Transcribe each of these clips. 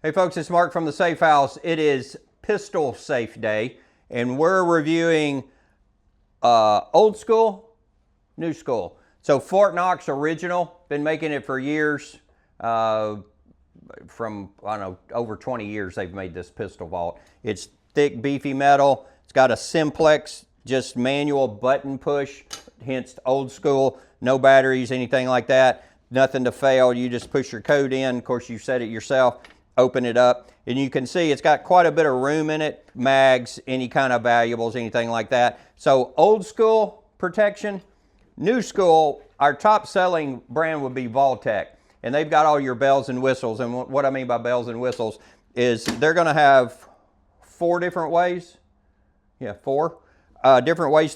Hey folks, it's Mark from the Safe House. It is Pistol Safe Day, and we're reviewing old school, new school. So Fort Knox original, been making it for years. From, I don't know, over 20 years they've made this pistol vault. It's thick, beefy metal. It's got a simplex, just manual button push, hence old school, no batteries, anything like that. Nothing to fail. You just push your code in. Of course, you set it yourself. Open it up, and you can see it's got quite a bit of room in it. Mags, any kind of valuables, anything like that. So old school protection. New school, our top selling brand would be Vaultek, and they've got all your bells and whistles. And what I mean by bells and whistles is they're going to have four different ways to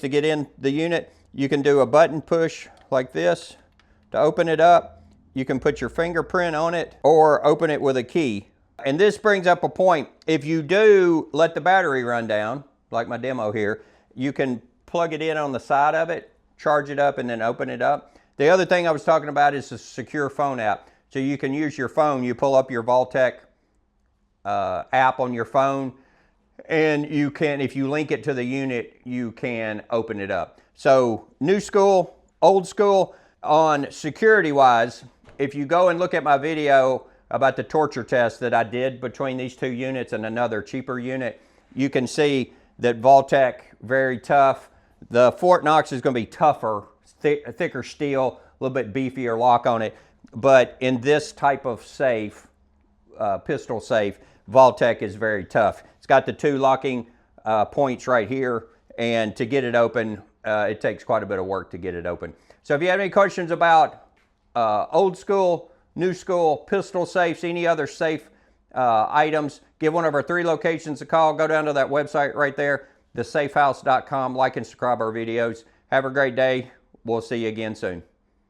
get in the unit. You can do a button push like this to open it up. You can put your fingerprint on it or open it with a key. And this brings up a point. If you do let the battery run down, like my demo here, you can plug it in on the side of it, charge it up, and then open it up. The other thing I was talking about is the secure phone app. So you can use your phone. You pull up your Vaultek app on your phone, and you can, if you link it to the unit, you can open it up. So new school, old school. On security-wise, if you go and look at my video about the torture test that I did between these two units and another cheaper unit, you can see that Vaultek, very tough. The Fort Knox is going to be tougher, thicker steel, a little bit beefier lock on it. But in this type of safe, pistol safe, Vaultek is very tough. It's got the two locking points right here, and to get it open, it takes quite a bit of work to get it open. So if you have any questions about old school, new school, pistol safes, any other safe items, give one of our 3 locations a call. Go down to that website right there, thesafehouse.com. Like and subscribe our videos. Have a great day. We'll see you again soon.